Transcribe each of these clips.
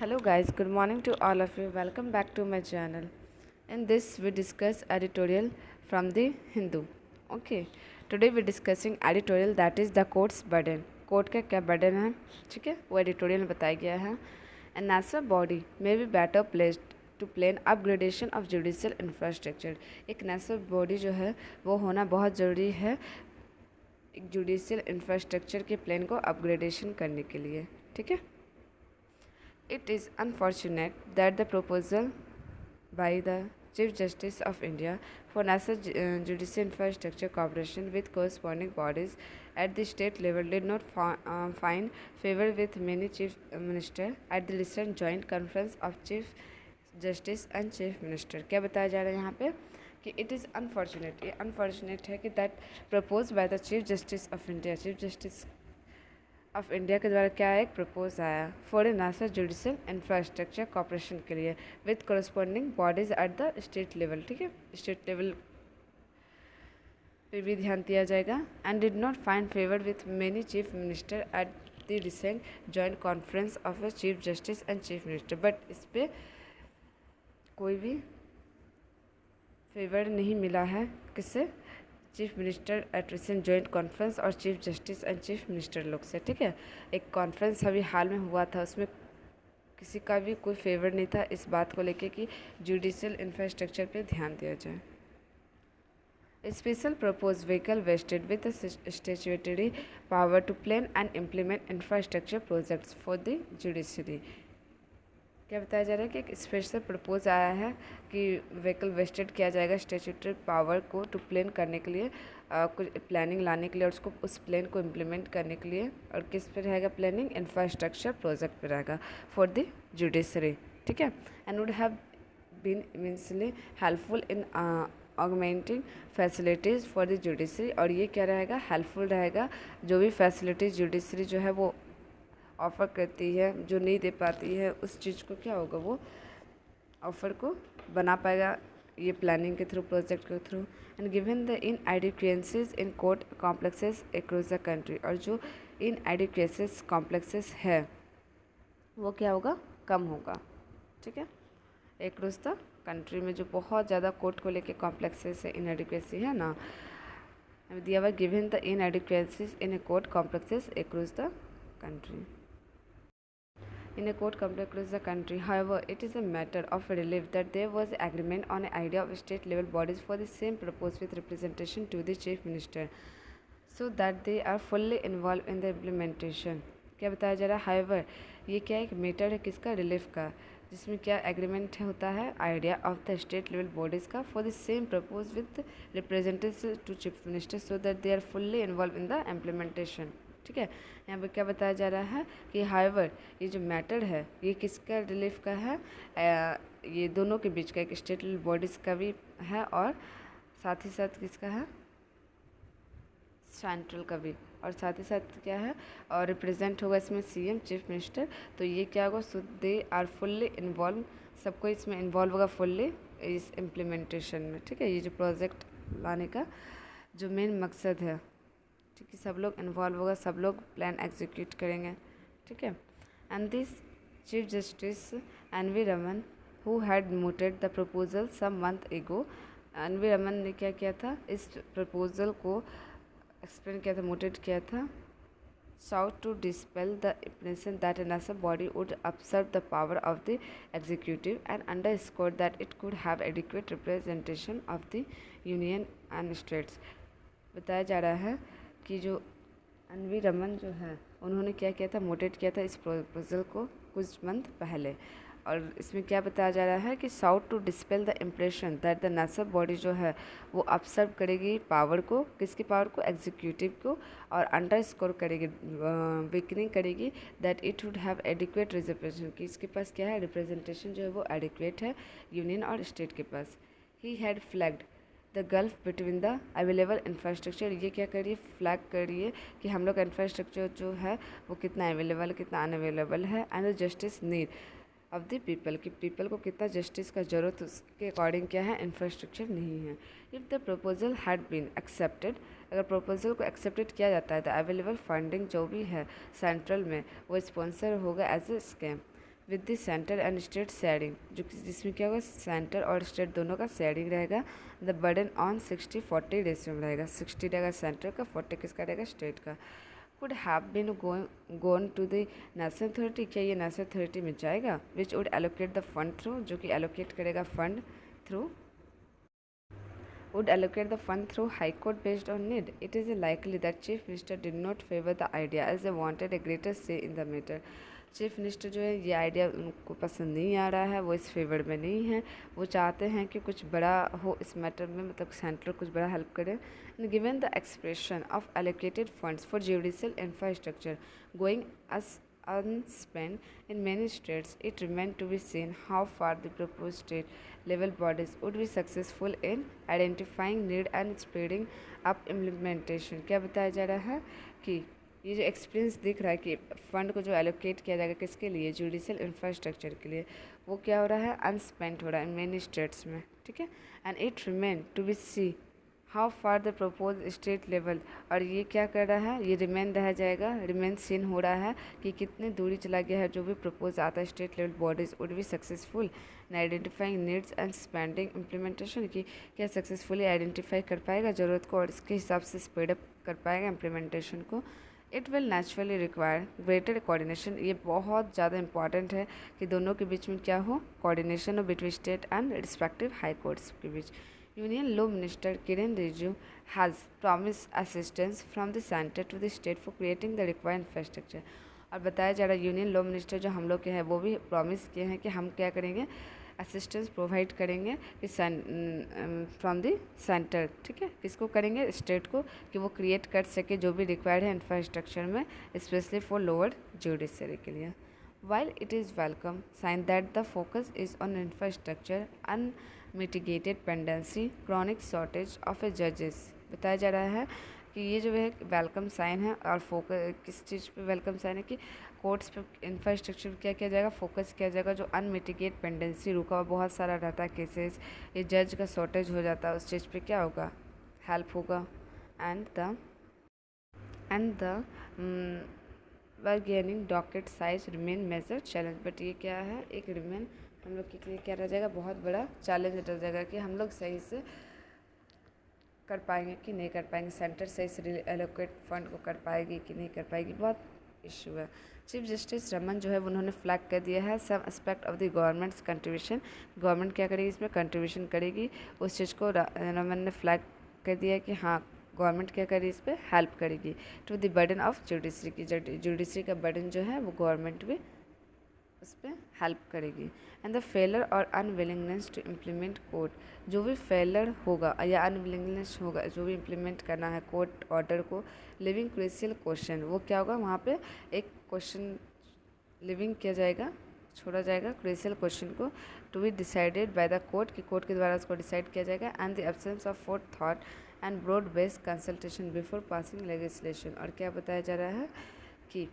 Hello guys, good morning to all of you. Welcome back to my channel. In this we discuss editorial from the Hindu. Okay, today we discussing editorial that is the court's burden. Court का क्या burden है, ठीक है, वो editorial में बताया गया है. And national body may be better placed to plan upgradation of judicial infrastructure. एक नेशनल बॉडी जो है वो होना बहुत ज़रूरी है एक जुडिशियल इंफ्रास्ट्रक्चर के प्लान को अपग्रेडेशन करने के लिए, ठीक है. It is unfortunate that the proposal by the Chief Justice of India for National Judicial Infrastructure Corporation with corresponding bodies at the state level did not find favor with many Chief Minister at the recent joint conference of Chief Justice and Chief Minister. क्या बताया जा रहा है यहाँ पे कि it is unfortunate, ये unfortunate है कि that propose by the chief justice of India, chief justice of India के द्वारा क्या एक प्रपोज आया for a national judicial infrastructure corporation के लिए with corresponding bodies at the state level, ठीक है, स्टेट लेवल पे भी ध्यान दिया जाएगा. And did not find favour with many chief minister at the recent joint conference of chief justice and chief minister. But इस पर कोई भी फेवर नहीं मिला है किससे, chief minister at recent joint conference और chief justice and chief minister लोग से, ठीक है. एक कॉन्फ्रेंस अभी हाल में हुआ था, उसमें किसी का भी कोई फेवर नहीं था इस बात को लेके कि जुडिशियल इंफ्रास्ट्रक्चर पे ध्यान दिया जाए. Special propose vehicle vested with statutory power to plan and implement infrastructure projects for the judiciary. क्या बताया जा रहा है कि एक स्पेशल प्रपोज आया है कि व्हीकल वेस्टेड किया जाएगा स्टैट्यूटरी पावर को टू प्लान करने के लिए, कुछ प्लानिंग लाने के लिए और उसको उस प्लान को इम्प्लीमेंट करने के लिए. और किस पे रहेगा प्लानिंग, इंफ्रास्ट्रक्चर प्रोजेक्ट पे रहेगा फॉर द जुडिशरी, ठीक है. And would have been immensely helpful in augmenting facilities for the judiciary. और ये क्या रहेगा, हेल्पफुल रहेगा जो भी फैसिलिटीज़ जुडिशरी जो है वो ऑफ़र करती है, जो नहीं दे पाती है उस चीज़ को क्या होगा, वो ऑफ़र को बना पाएगा ये प्लानिंग के थ्रू, प्रोजेक्ट के through. And given the inadequacies in court complexes across the country. और जो इन एडिक्वेंसीज कॉम्प्लेक्सेस है वो क्या होगा, कम होगा, ठीक है. अक्रॉस द कंट्री में जो बहुत ज़्यादा कोर्ट को लेके कॉम्प्लेक्सेस है, इन एडिक्वेंसी है ना, दिया हुआ given the inadequacies in a court complexes across the country. In a court complex across the country, however, it is a matter of relief that there was agreement on an idea of state level bodies for the same purpose with representation to the chief minister, so that they are fully involved in the implementation. क्या बताया जा रहा है, however, ये क्या एक matter है किसका, रिलीफ का, जिसमें क्या एग्रीमेंट होता है idea of the state level bodies का for the same propose with representative to chief minister so that they are fully involve in the implementation, ठीक है. यहाँ पे क्या बताया जा रहा है कि हाइवर ये जो मैटर है ये किसका रिलीफ का है, ये दोनों के बीच का एक स्टेट लेवल बॉडीज़ का भी है और साथ ही साथ किसका है, सेंट्रल का भी, और साथ ही साथ क्या है, और रिप्रेजेंट होगा इसमें सीएम चीफ मिनिस्टर. तो ये क्या होगा, सो दे आर फुल्ली इन्वॉल्व, सबको इसमें इन्वॉल्व होगा फुल्ली इस इम्प्लीमेंटेशन में, ठीक है. ये जो प्रोजेक्ट लाने का जो मेन मकसद है, ठीक है, सब लोग इन्वॉल्व होगा, सब लोग प्लान एग्जीक्यूट करेंगे, ठीक है. And this chief justice N V. Raman who had mooted the proposal some month ago. N V. Raman ने क्या किया था, इस प्रपोजल को एक्सप्लेन किया था, mooted किया था, sought to dispel the impression that a national body would usurp the power of the executive and underscored that it could have adequate representation of the union and states. बताया जा रहा है कि जो एन.वी. रमन जो है उन्होंने क्या किया था, मोटेट किया था इस प्रपोजल को कुछ मंथ पहले. और इसमें क्या बताया जा रहा है कि sought to dispel the impression that the national body जो है वो ऑब्जर्व करेगी पावर को, किसकी पावर को, एग्जीक्यूटिव को, और अंडर स्कोर करेगी, वीकनिंग करेगी that it would have adequate representation, कि इसके पास क्या है, रिप्रेजेंटेशन जो है वो एडिक्वेट है यूनियन और स्टेट के पास. He had flagged the gulf between the available infrastructure. ये क्या करिए, फ्लैग करिए कि हम लोग का इंफ्रास्ट्रक्चर जो है वो कितना अवेलेबल है, कितना अनअवेलेबल है. And the justice need of the people, कि पीपल को कितना जस्टिस का ज़रूरत, उसके अकॉर्डिंग क्या है, इंफ्रास्ट्रक्चर नहीं है. If the proposal had been accepted, अगर प्रपोजल को एक्सेप्टेड किया जाता है द अवेलेबल फंडिंग जो भी है सेंट्रल में वो स्पॉन्सर होगा as a scam. With the centre and state sharing, जो जिसमें क्या होगा, सेंटर और स्टेट दोनों का शेयरिंग रहेगा। द बर्डन ऑन 60-40 रेशियो में रहेगा, 60 रहेगा सेंटर का, 40 किसका रहेगा, स्टेट का। Could have been gone to the national authority, क्या ये नेशनल अथॉरिटी में जाएगा, which would allocate the fund through, जो कि एलोकेट करेगा fund through, would allocate the fund through High Court based on need. It is likely that Chief Minister did not favor the idea as they wanted a greater say in the matter. Chief minister जो है ये idea उनको पसंद नहीं आ रहा है, वो इस फेवर में नहीं है, वो चाहते हैं कि कुछ बड़ा हो इस मैटर में, मतलब सेंटर कुछ बड़ा हेल्प करे। And given the expression of allocated funds for judicial infrastructure going us unspent in many states, it remained to be seen how far the proposed state level bodies would be successful in identifying need and speeding up implementation। क्या बताया जा रहा है कि ये जो experience दिख रहा है कि फंड को जो एलोकेट किया जाएगा किसके लिए, जुडिशियल इंफ्रास्ट्रक्चर के लिए, वो क्या हो रहा है, अनस्पेंट हो रहा है इन मेनी स्टेट्स में, ठीक है। And it remain to be see how far the propose state level, और ये क्या कर रहा है, ये रिमेन रह जाएगा, रिमेन सीन हो रहा है कि कितनी दूरी चला गया है जो भी प्रपोज आता है state level bodies would be successful in identifying needs and spending implementation, की क्या सक्सेसफुली आइडेंटिफाई कर पाएगा ज़रूरत को और इसके हिसाब से स्पीड अप कर पाएगा इम्प्लीमेंटेशन को। It will naturally require greater coordination, ये बहुत ज़्यादा इंपॉर्टेंट है कि दोनों के बीच में क्या हो, कोऑर्डिनेशन हो between state and respective high courts के बीच। Union Law Minister Kiren Rijiju has promised assistance from the center to the state for creating the required infrastructure। और बताया जा रहा है यूनियन लॉ मिनिस्टर जो हम लोग के हैं वो भी प्रॉमिस किए हैं कि हम क्या करेंगे, असिस्टेंस प्रोवाइड करेंगे कि फ्रॉम द सेंटर, ठीक है, किसको करेंगे, स्टेट को, कि वो क्रिएट कर सके जो भी रिक्वायर्ड है इंफ्रास्ट्रक्चर में, स्पेशली फॉर लोअर जुडिशरी के लिए। While it is welcome sign that the focus is on infrastructure, unmitigated pendency, chronic shortage of judges, बताया जा रहा है कि ये जो है वेलकम साइन है, और फोकस किस चीज़ पे वेलकम साइन है कि कोर्ट्स पे इंफ्रास्ट्रक्चर पे क्या किया जाएगा, फोकस किया जाएगा। जो अनमिटिगेट पेंडेंसी रुका हुआ बहुत सारा रहता है केसेस, ये जज का शॉर्टेज हो जाता है, उस चीज़ पे क्या होगा, हेल्प होगा। And the bargaining docket size remain major challenge, but ये क्या है, एक रिमेन हम लोग के लिए क्या रह जाएगा, बहुत बड़ा चैलेंज रह जाएगा कि हम लोग सही से कर पाएंगे कि नहीं कर पाएंगे, सेंटर सही से एलोकेट फंड को कर पाएगी कि नहीं कर पाएगी, बहुत इशू है। चीफ जस्टिस रमन जो है उन्होंने फ्लैग कर दिया है some aspect of the government's contribution, government क्या करेगी इसमें, कंट्रीब्यूशन करेगी, उस चीज़ को रमन ने फ्लैग कर दिया कि हाँ गवर्नमेंट क्या करेगी, इस पर हेल्प करेगी to the burden of judiciary की, जुडिशरी का बर्डन जो है वो गवर्नमेंट भी उस पर हेल्प करेगी। एंड द फेलर और अनविलिंगनेस टू इम्प्लीमेंट कोर्ट, जो भी फेलर होगा या अनविलिंगनेस होगा जो भी इम्प्लीमेंट करना है कोर्ट ऑर्डर को, लिविंग क्रूशियल क्वेश्चन, वो क्या होगा, वहाँ पे एक क्वेश्चन लिविंग किया जाएगा, छोड़ा जाएगा क्रूशियल क्वेश्चन को, to be decided by the court, कि कोर्ट के द्वारा उसको डिसाइड किया जाएगा। And the absence of forethought and broad based consultation before passing legislation, और क्या बताया जा रहा है कि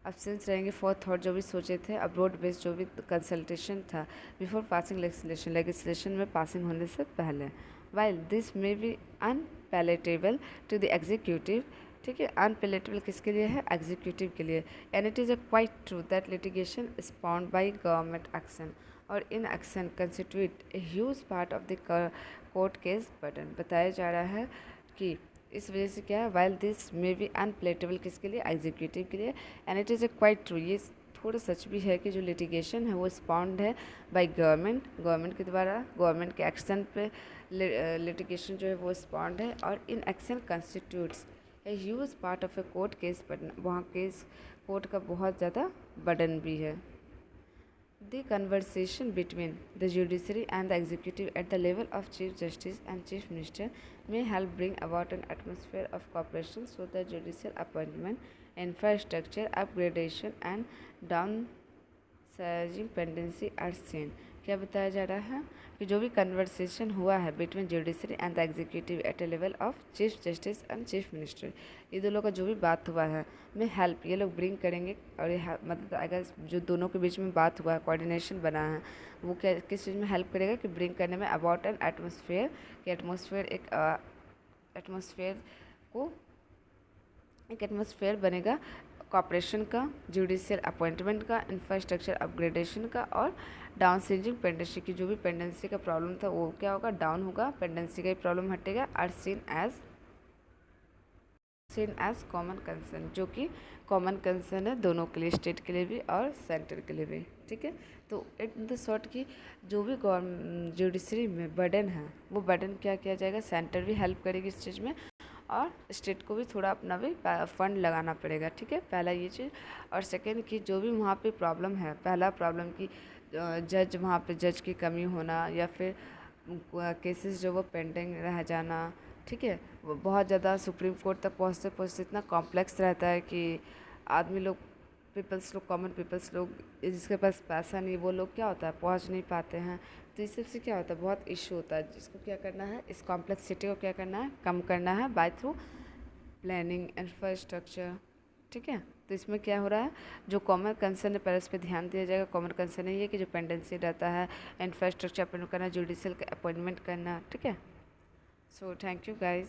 एब्सेंस रहेंगे फोर्थ थॉट जो भी सोचे थे, अब ब्रॉड बेस्ड जो भी कंसल्टेशन था बिफोर पासिंग लेजिस्लेशन में पासिंग होने से पहले। While this may be unpalatable to the executive, ठीक है, अनपैलेटेबल किसके लिए है, एग्जीक्यूटिव के लिए। And it is a quite true that litigation spawned by government action और inaction constitute a huge part of the court case burden, बताया जा रहा है कि इस वजह से क्या है, while this may B unpalatable किसके लिए, एग्जीक्यूटिव के लिए। And it is a quite true, ये थोड़ा सच भी है कि जो लिटिगेशन है वो स्पॉन्ड है बाय गवर्नमेंट के द्वारा, गवर्नमेंट के एक्शन पे लिटिगेशन जो है वो स्पॉन्ड है, और in action constitutes A huge part of a court case burden, वहाँ केस कोर्ट का बहुत ज़्यादा बर्डन भी है। The conversation between the judiciary and the executive at the level of Chief Justice and Chief Minister may help bring about an atmosphere of cooperation so that judicial appointment, infrastructure upgradation and downsizing pendency are seen। क्या बताया जा रहा है कि जो भी conversation हुआ है between judiciary and the executive at a level of chief justice and chief minister, ये दो लोग का जो भी बात हुआ है में हेल्प ये लोग ब्रिंग करेंगे, और ये मतलब अगर जो दोनों के बीच में बात हुआ है, कोऑर्डिनेशन बना है, वो क्या किस चीज़ में हेल्प करेगा कि ब्रिंग करने में अबाउट एन एटमोसफेयर, कि एटमोसफेयर एक एटमोसफेयर बनेगा कॉपरेशन का, जुडिशियल अपॉइंटमेंट का, इंफ्रास्ट्रक्चर अपग्रेडेशन का और डाउन सीजिंग पेंडेंसी की। जो भी पेंडेंसी का प्रॉब्लम था वो क्या होगा, डाउन होगा, पेंडेंसी का ही प्रॉब्लम हटेगा। Are seen as common concern, जो कि कॉमन कंसर्न है दोनों के लिए, स्टेट के लिए भी और सेंटर के लिए भी। ठीक है, तो इन द शॉर्ट की जो भी जुडिशरी में बर्डन है वो बर्डन क्या किया जाएगा, सेंटर भी हेल्प करेगी इस चीज़ में और स्टेट को भी थोड़ा अपना भी फंड लगाना पड़ेगा। ठीक है, पहला ये चीज़। और सेकेंड की जो भी वहाँ पे प्रॉब्लम है, पहला प्रॉब्लम की जज, वहाँ पे जज की कमी होना या फिर केसेस जो वो पेंडिंग रह जाना। ठीक है, वो बहुत ज़्यादा सुप्रीम कोर्ट तक पहुँचते पहुँचते इतना कॉम्प्लेक्स रहता है कि आदमी लोग, पीपल्स लोग, कॉमन पीपल्स लोग, जिसके पास पैसा नहीं, वो लोग क्या होता है पहुँच नहीं पाते हैं। तो इस सबसे क्या होता है, बहुत इशू होता है, जिसको क्या करना है, इस कॉम्प्लेक्सिटी को क्या करना है, कम करना है बाय थ्रू प्लानिंग, इंफ्रास्ट्रक्चर। ठीक है, तो इसमें क्या हो रहा है, जो कॉमन कंसर्न है पहले उस पर ध्यान दिया जाएगा। कॉमन कंसर्न है ये कि जो पेंडेंसी रहता है, इंफ्रास्ट्रक्चर अपॉइंट करना, जुडिशियल का अपॉइंटमेंट करना। ठीक है, सो थैंक यू गाइज।